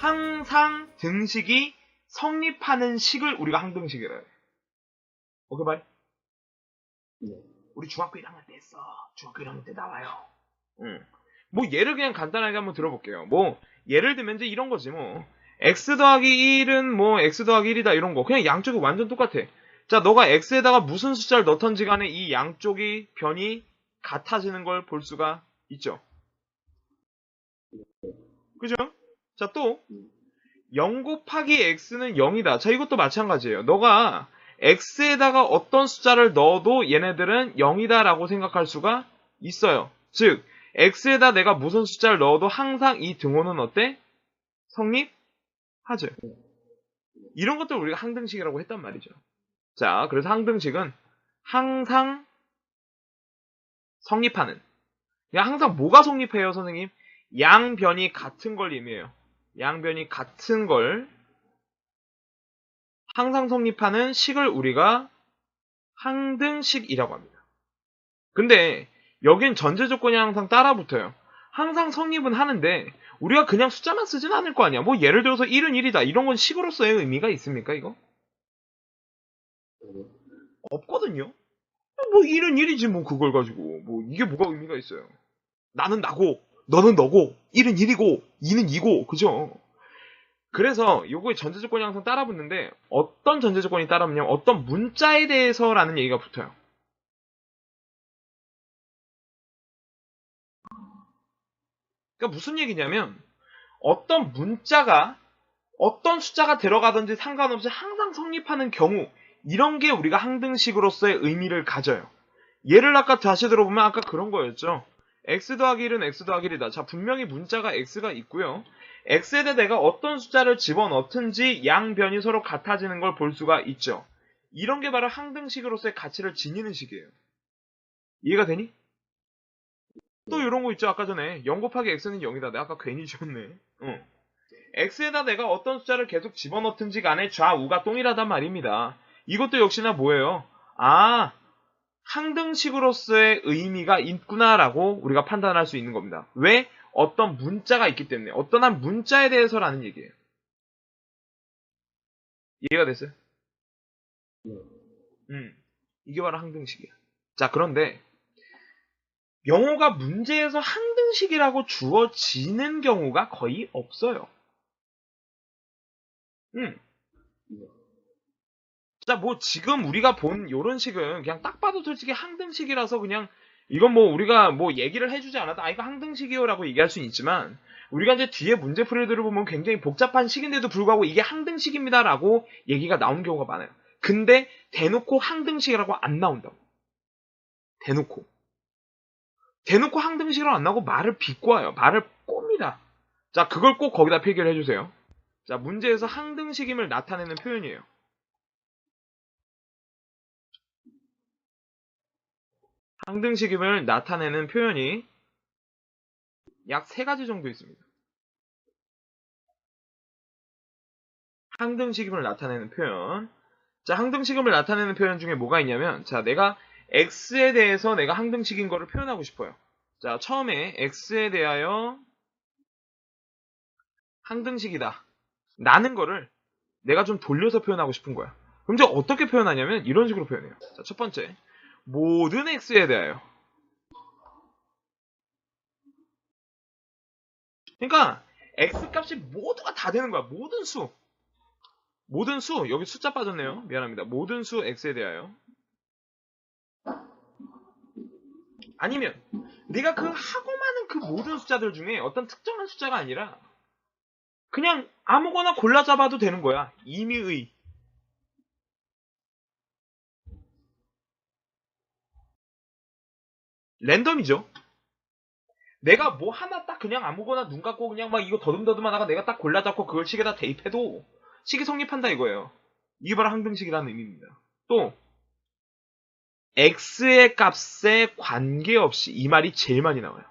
항상 등식이 성립하는 식을 우리가 항등식이라 해. 오케이 말? 우리 중학교 1학년 때 했어. 중학교 1학년 때 나와요. 뭐 예를 그냥 간단하게 한번 들어볼게요. 뭐 예를 들면 이제 이런 거지 뭐 x 더하기 1은 뭐 x 더하기 1이다 이런 거 그냥 양쪽이 완전 똑같아. 자 너가 x에다가 무슨 숫자를 넣던지 간에 이 양쪽이 변이 같아지는 걸 볼 수가 있죠. 그죠? 자 또 0 곱하기 x는 0이다. 자 이것도 마찬가지예요. 너가 x에다가 어떤 숫자를 넣어도 얘네들은 0이다 라고 생각할 수가 있어요. 즉 x에다 내가 무슨 숫자를 넣어도 항상 이 등호는 어때? 성립하죠. 이런 것들 우리가 항등식이라고 했단 말이죠. 자 그래서 항등식은 항상 성립하는 항상 뭐가 성립해요 선생님? 양변이 같은 걸 의미해요. 양변이 같은 걸 항상 성립하는 식을 우리가 항등식이라고 합니다. 근데 여긴 전제 조건이 항상 따라붙어요. 항상 성립은 하는데 우리가 그냥 숫자만 쓰진 않을 거 아니야. 뭐 예를 들어서 1은 1이다. 이런 건 식으로서의 의미가 있습니까 이거? 없거든요. 뭐 1은 1이지 뭐 그걸 가지고 뭐 이게 뭐가 의미가 있어요. 나는 나고 너는 너고 1은 1이고 2는 2고 그죠? 그래서 요거의 전제 조건이 항상 따라붙는데 어떤 전제 조건이 따라붙냐면 어떤 문자에 대해서라는 얘기가 붙어요. 그러니까 무슨 얘기냐면 어떤 문자가 어떤 숫자가 들어가든지 상관없이 항상 성립하는 경우 이런 게 우리가 항등식으로서의 의미를 가져요. 예를 아까 다시 들어보면 아까 그런 거였죠. x 더하기 1은 x 더하기 1이다. 자 분명히 문자가 x가 있고요. x에 대해 내가 어떤 숫자를 집어넣든지 양변이 서로 같아지는 걸 볼 수가 있죠. 이런 게 바로 항등식으로서의 가치를 지니는 식이에요. 이해가 되니? 또 이런 거 있죠. 아까 전에 0 곱하기 x는 0이다. 내가 아까 괜히 지었네. x에다 내가 어떤 숫자를 계속 집어넣든지 간에 좌우가 동일하단 말입니다. 이것도 역시나 뭐예요? 아, 항등식으로서의 의미가 있구나라고 우리가 판단할 수 있는 겁니다. 왜? 어떤 문자가 있기 때문에. 어떤 한 문자에 대해서라는 얘기예요. 이해가 됐어요? 이게 바로 항등식이야. 자, 그런데 영어가 문제에서 항등식이라고 주어지는 경우가 거의 없어요. 자, 뭐 지금 우리가 본 요런 식은 그냥 딱 봐도 솔직히 항등식이라서 그냥 이건 뭐 우리가 뭐 얘기를 해주지 않아도 아 이거 항등식이요라고 얘기할 수는 있지만 우리가 이제 뒤에 문제풀이를 들어보면 굉장히 복잡한 식인데도 불구하고 이게 항등식입니다라고 얘기가 나오는 경우가 많아요. 근데 대놓고 항등식이라고 안 나온다고. 대놓고 항등식이라고 안 나오고 말을 비꼬아요. 말을 꼽니다. 자, 그걸 꼭 거기다 필기를 해주세요. 자, 문제에서 항등식임을 나타내는 표현이에요. 항등식임을 나타내는 표현이 약 3가지 정도 있습니다. 항등식임을 나타내는 표현. 자, 항등식임을 나타내는 표현 중에 뭐가 있냐면, 자, 내가 x에 대해서 내가 항등식인 거를 표현하고 싶어요. 자, 처음에 x에 대하여 항등식이다. 라는 거를 내가 좀 돌려서 표현하고 싶은 거야. 그럼 이제 어떻게 표현하냐면, 이런 식으로 표현해요. 자, 첫 번째. 모든 x에 대하여. 그러니까, x 값이 모두가 다 되는 거야. 모든 수. 여기 숫자 빠졌네요. 미안합니다. 모든 수 x에 대하여. 아니면 내가 그 하고 많은 그 모든 숫자들 중에 어떤 특정한 숫자가 아니라 그냥 아무거나 골라 잡아도 되는 거야. 임의의. 랜덤이죠. 내가 뭐 하나 딱 그냥 아무거나 눈 감고 그냥 막 이거 더듬더듬하다가 내가 딱 골라 잡고 그걸 식에다 대입해도 식이 성립한다 이거예요. 이게 바로 항등식이라는 의미입니다. 또 x의 값에 관계없이 이 말이 제일 많이 나와요.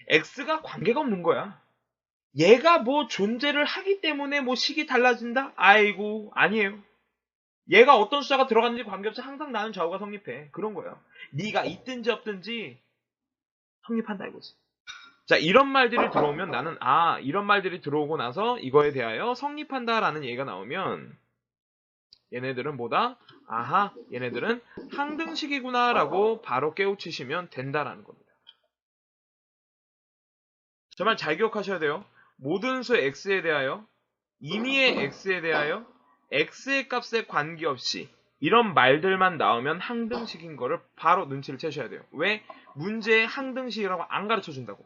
x가 관계가 없는 거야. 얘가 뭐 존재를 하기 때문에 뭐 식이 달라진다? 아이고 아니에요. 얘가 어떤 숫자가 들어갔는지 관계없이 항상 나는 좌우가 성립해. 그런 거예요. 네가 있든지 없든지 성립한다 이거지. 자, 이런 말들이 들어오면 나는 이런 말들이 들어오고 나서 이거에 대하여 성립한다라는 얘기가 나오면 얘네들은 뭐다? 아하, 얘네들은 항등식이구나라고 바로 깨우치시면 된다라는 겁니다. 정말 잘 기억하셔야 돼요. 모든 수 x에 대하여, 임의의 x에 대하여 x의 값에 관계없이 이런 말들만 나오면 항등식인 거를 바로 눈치를 채셔야 돼요. 왜? 문제에 항등식이라고 안 가르쳐 준다고.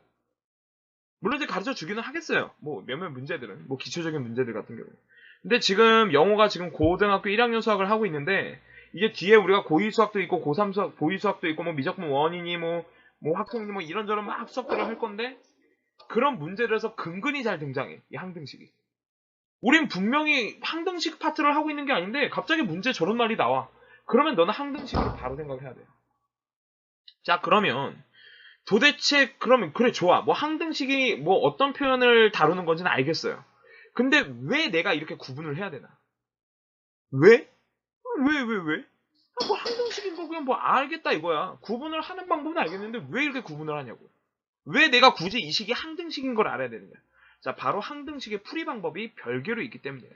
물론 이제 가르쳐 주기는 하겠어요. 뭐 몇몇 문제들은, 뭐 기초적인 문제들 같은 경우. 근데 지금 영어가 지금 고등학교 1학년 수학을 하고 있는데 이게 뒤에 우리가 고2 수학도 있고 고3 수학, 고2 수학도 있고 뭐 미적분 원이니 뭐 확통이니 뭐 이런저런 막 수학들을 할 건데 그런 문제들에서 근근히 잘 등장해. 이 항등식이. 우린 분명히 항등식 파트를 하고 있는 게 아닌데 갑자기 문제 저런 말이 나와. 그러면 너는 항등식으로 바로 생각해야 돼요. 자, 그러면 도대체 그러면 그래 좋아. 뭐 항등식이 뭐 어떤 표현을 다루는 건지는 알겠어요. 근데 왜 내가 이렇게 구분을 해야 되나? 왜? 왜? 뭐 항등식인 거 그냥 뭐 알겠다 이거야. 구분을 하는 방법은 알겠는데 왜 이렇게 구분을 하냐고. 왜 내가 굳이 이 식이 항등식인 걸 알아야 되느냐. 자, 바로 항등식의 풀이 방법이 별개로 있기 때문이에요.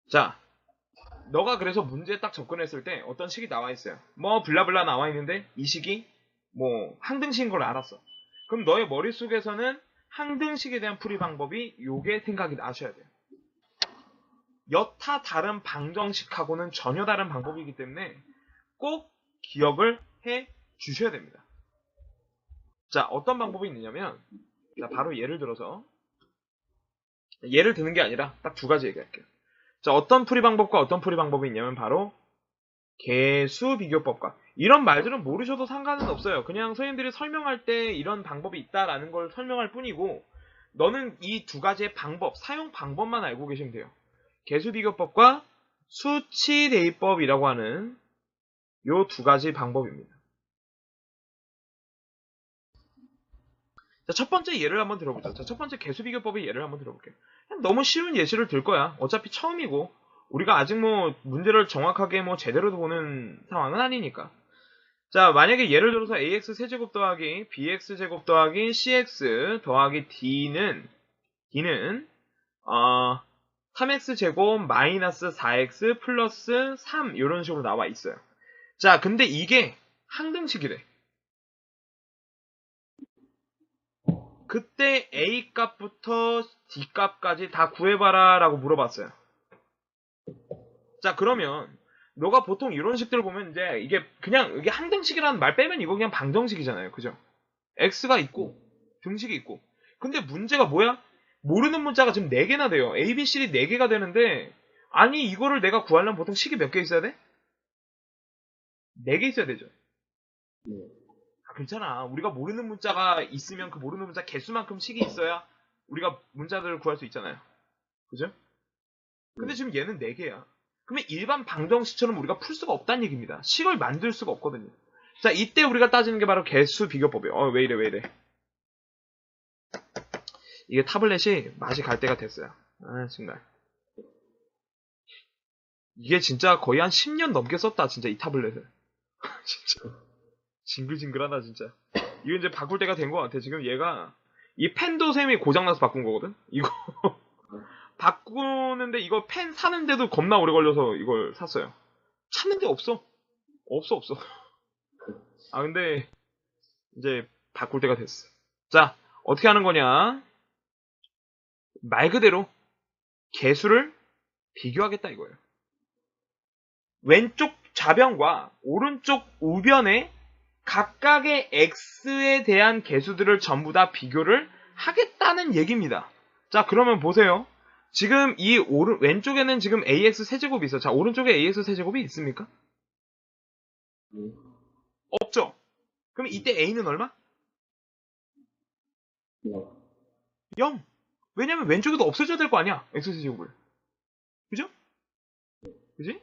자, 너가 그래서 문제에 딱 접근했을 때 어떤 식이 나와 있어요. 뭐 블라블라 나와 있는데 이 식이 뭐 항등식인 걸 알았어. 그럼 너의 머릿속에서는 항등식에 대한 풀이 방법이 요게 생각이 나셔야 돼요. 여타 다른 방정식하고는 전혀 다른 방법이기 때문에 꼭 기억을 해 주셔야 됩니다. 자, 어떤 방법이 있느냐면 자, 바로 예를 들어서 예를 드는 게 아니라 딱 두 가지 얘기할게요. 자, 어떤 풀이 방법과 어떤 풀이 방법이 있냐면 바로 개수 비교법과 이런 말들은 모르셔도 상관은 없어요. 그냥 선생님들이 설명할 때 이런 방법이 있다라는 걸 설명할 뿐이고 너는 이 두 가지의 방법, 사용 방법만 알고 계시면 돼요. 개수 비교법과 수치 대입법이라고 하는 요 두 가지 방법입니다. 자, 첫 번째 예를 한번 들어보죠. 자, 첫 번째 개수 비교법의 예를 한번 들어볼게요. 너무 쉬운 예시를 들 거야. 어차피 처음이고 우리가 아직 뭐 문제를 정확하게 뭐 제대로 보는 상황은 아니니까. 자, 만약에 예를 들어서 ax 세제곱 더하기 bx 제곱 더하기 cx 더하기 d는 3x 제곱 마이너스 4x 플러스 3 이런 식으로 나와 있어요. 자, 근데 이게 항등식이래. 그때 a 값부터 d 값까지 다 구해봐라 라고 물어봤어요. 자, 그러면 너가 보통 이런 식들을 보면 이제 이게 그냥 이게 항등식이라는 말 빼면 이거 그냥 방정식이잖아요. 그죠? x가 있고 등식이 있고. 근데 문제가 뭐야? 모르는 문자가 지금 4개나 돼요. a, b, c, d 4개가 되는데 아니 이거를 내가 구하려면 보통 식이 몇 개 있어야 돼? 4개 있어야 되죠. 괜찮아. 우리가 모르는 문자가 있으면 그 모르는 문자 개수만큼 식이 있어야 우리가 문자들을 구할 수 있잖아요. 그죠? 근데 지금 얘는 4개야. 그러면 일반 방정식처럼 우리가 풀 수가 없다는 얘기입니다. 식을 만들 수가 없거든요. 자, 이때 우리가 따지는 게 바로 개수 비교법이에요. 왜 이래. 이게 타블렛이 맛이 갈 때가 됐어요. 정말. 이게 진짜 거의 한 10년 넘게 썼다, 진짜 이 타블렛을. 진짜. 징글징글하다, 진짜. 이거 이제 바꿀 때가 된 것 같아. 지금 얘가, 이 펜도 쌤이 고장나서 바꾼 거거든? 이거. 바꾸는데 이거 펜 사는데도 겁나 오래 걸려서 이걸 샀어요. 찾는데 없어. 없어. 근데 이제 바꿀 때가 됐어. 자, 어떻게 하는 거냐? 말 그대로 개수를 비교하겠다 이거예요. 왼쪽 좌변과 오른쪽 우변의 각각의 x에 대한 개수들을 전부 다 비교를 하겠다는 얘기입니다. 자, 그러면 보세요. 지금 이 왼쪽에는 지금 ax 세제곱이 있어. 자, 오른쪽에 ax 세제곱이 있습니까? 없죠. 그럼 이때 a는 얼마? 0. 왜냐면 왼쪽에도 없어져야 될 거 아니야. x 세제곱을. 그죠? 그지?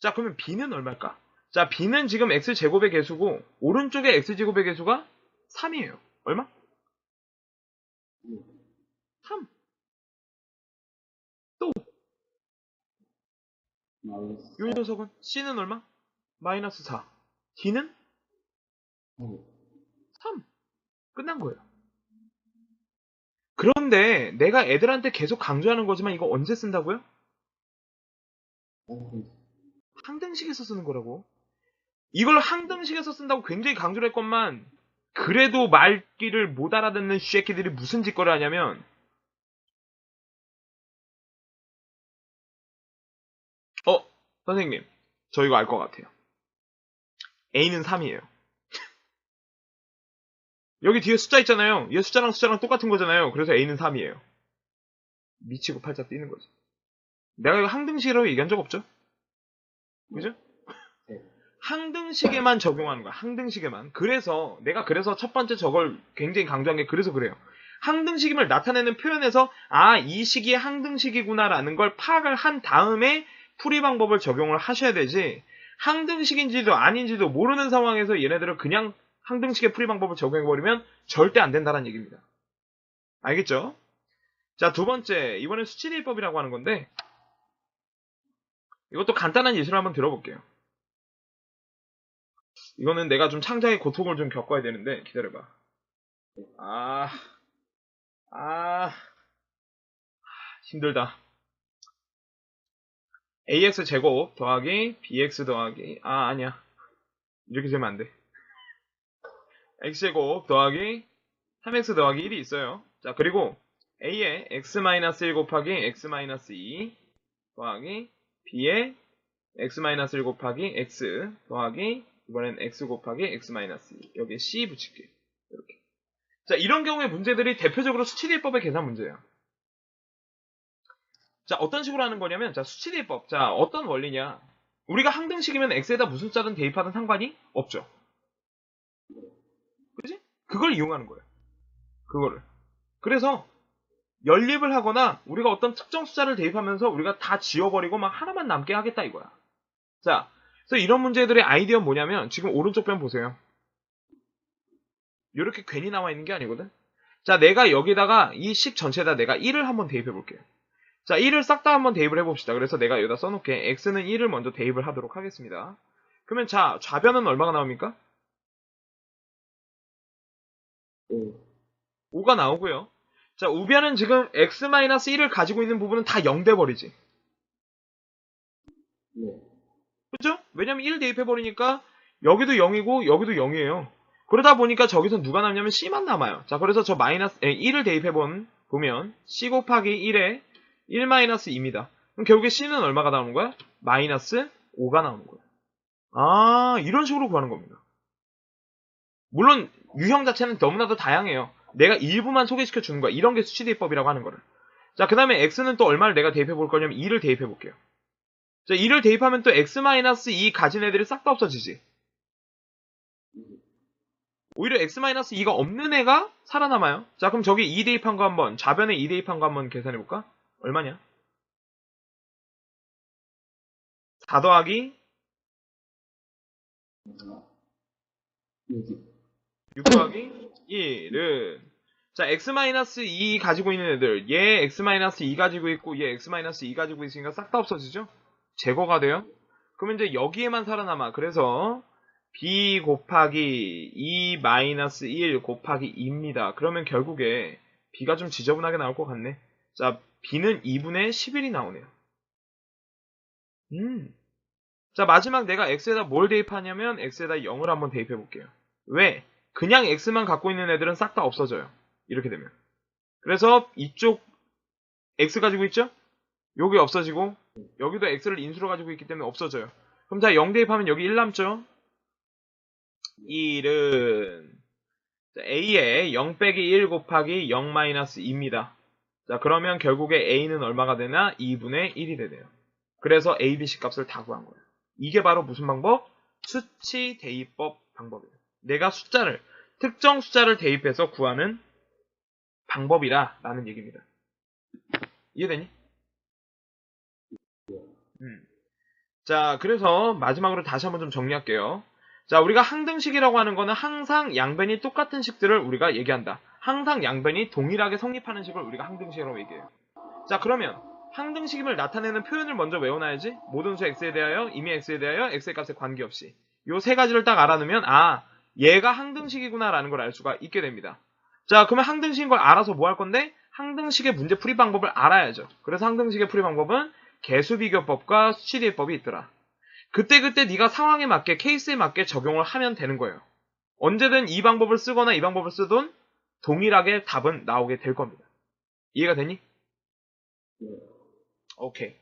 자, 그러면 b는 얼마일까? 자, b는 지금 x제곱의 개수고 오른쪽에 x제곱의 개수가 3이에요. 얼마? 3. 또 요 녀석은 C는 얼마? 마이너스 4. D는 3. 끝난 거예요. 그런데 내가 애들한테 계속 강조하는 거지만 이거 언제 쓴다고요? 항등식에서 쓰는 거라고. 이걸 항등식에서 쓴다고 굉장히 강조를 했건만 그래도 말귀를 못 알아듣는 쉐끼들이 무슨 짓거리 하냐면 선생님 저 이거 알 것 같아요. A는 3이에요. 여기 뒤에 숫자 있잖아요. 얘 숫자랑 숫자랑 똑같은 거잖아요. 그래서 A는 3이에요. 미치고 팔짝 뛰는 거지. 내가 이거 항등식이라고 얘기한 적 없죠? 그죠? 항등식에만 적용하는 거야. 항등식에만. 그래서 내가 첫 번째 저걸 굉장히 강조한 게 그래서 그래요. 항등식임을 나타내는 표현에서 이 식이 항등식이구나라는 걸 파악을 한 다음에 풀이 방법을 적용을 하셔야 되지 항등식인지도 아닌지도 모르는 상황에서 얘네들을 그냥 항등식의 풀이 방법을 적용해버리면 절대 안 된다는 얘기입니다. 알겠죠? 자, 두 번째. 이번엔 수치대입법이라고 하는 건데 이것도 간단한 예시를 한번 들어볼게요. 이거는 내가 좀 창작의 고통을 좀 겪어야 되는데 기다려봐. 힘들다. ax 제곱 더하기 bx 더하기 아니야. 이렇게 되면 안 돼. x 제곱 더하기 3x 더하기 1이 있어요. 자, 그리고 a에 x-1 곱하기 x-2 더하기 b에 x-1 곱하기 x 더하기 이번엔 x 곱하기 x-2 여기에 c 붙일게. 이렇게. 자, 이런 경우의 문제들이 대표적으로 수치대입법의 계산 문제예요. 자, 어떤 식으로 하는 거냐면, 자, 수치대입법. 자, 어떤 원리냐. 우리가 항등식이면 x에다 무슨 숫자든 대입하든 상관이 없죠. 그지? 그걸 이용하는 거예요. 그거를. 그래서, 연립을 하거나, 우리가 어떤 특정 숫자를 대입하면서 우리가 다 지워버리고 막 하나만 남게 하겠다 이거야. 자, 그래서 이런 문제들의 아이디어는 뭐냐면, 지금 오른쪽 편 보세요. 이렇게 괜히 나와 있는 게 아니거든. 자, 내가 여기다가 이 식 전체에다 내가 1을 한번 대입해 볼게요. 자, 1을 싹 다 한번 대입을 해봅시다. 그래서 내가 여기다 써놓게 x는 1을 먼저 대입을 하도록 하겠습니다. 그러면 자, 좌변은 얼마가 나옵니까? 5가 나오고요. 자, 우변은 지금 x-1을 가지고 있는 부분은 다 0 돼버리지. 그죠? 왜냐면 1 대입해버리니까 여기도 0이고 여기도 0이에요. 그러다 보니까 저기서 누가 남냐면 c만 남아요. 자, 그래서 저 1을 대입해보면 c 곱하기 1에 1-2입니다. 그럼 결국에 c는 얼마가 나오는 거야? 마이너스 5가 나오는 거야. 이런 식으로 구하는 겁니다. 물론 유형 자체는 너무나도 다양해요. 내가 일부만 소개시켜 주는 거야. 이런 게 수치대입법이라고 하는 거를. 자, 그 다음에 x는 또 얼마를 내가 대입해 볼 거냐면 2를 대입해 볼게요. 자, 2를 대입하면 또 x-2 가진 애들이 싹 다 없어지지. 오히려 x-2가 없는 애가 살아남아요. 자, 그럼 저기 2 대입한 거 한번, 좌변에 2 대입한 거 한번 계산해 볼까? 얼마냐? 4 더하기 6 더하기 1은 자, x-2 가지고 있는 애들 얘 x-2 가지고 있고 얘 x-2 가지고 있으니까 싹 다 없어지죠? 제거가 돼요. 그러면 이제 여기에만 살아남아. 그래서 b 곱하기 2-1 곱하기 2입니다. 그러면 결국에 b가 좀 지저분하게 나올 것 같네. 자, b는 2분의 11이 나오네요. 자, 마지막 내가 x에다 뭘 대입하냐면 x에다 0을 한번 대입해 볼게요. 왜? 그냥 x만 갖고 있는 애들은 싹 다 없어져요. 이렇게 되면. 그래서 이쪽 x 가지고 있죠? 여기 없어지고 여기도 x를 인수로 가지고 있기 때문에 없어져요. 그럼 자, 0 대입하면 여기 1 남죠? 1은 a에 0 빼기 1 곱하기 0-2입니다. 자, 그러면 결국에 a는 얼마가 되나? 2분의 1이 되네요. 그래서 a, b, c 값을 다 구한 거예요. 이게 바로 무슨 방법? 수치 대입법 방법이에요. 내가 특정 숫자를 대입해서 구하는 방법이라 라는 얘기입니다. 이해되니? 자, 그래서 마지막으로 다시 한번 좀 정리할게요. 자, 우리가 항등식이라고 하는 거는 항상 양변이 똑같은 식들을 우리가 얘기한다. 항상 양변이 동일하게 성립하는 식을 우리가 항등식이라고 얘기해요. 자, 그러면 항등식임을 나타내는 표현을 먼저 외워놔야지. 모든 수 x에 대하여, 이미 x에 대하여, x의 값에 관계없이. 요 세 가지를 딱 알아놓으면 아, 얘가 항등식이구나 라는 걸 알 수가 있게 됩니다. 자, 그러면 항등식인 걸 알아서 뭐 할 건데? 항등식의 문제 풀이 방법을 알아야죠. 그래서 항등식의 풀이 방법은 개수비교법과 수치대입법이 있더라. 그때그때 네가 상황에 맞게, 케이스에 맞게 적용을 하면 되는 거예요. 언제든 이 방법을 쓰거나 이 방법을 쓰든 동일하게 답은 나오게 될 겁니다. 이해가 되니? 오케이.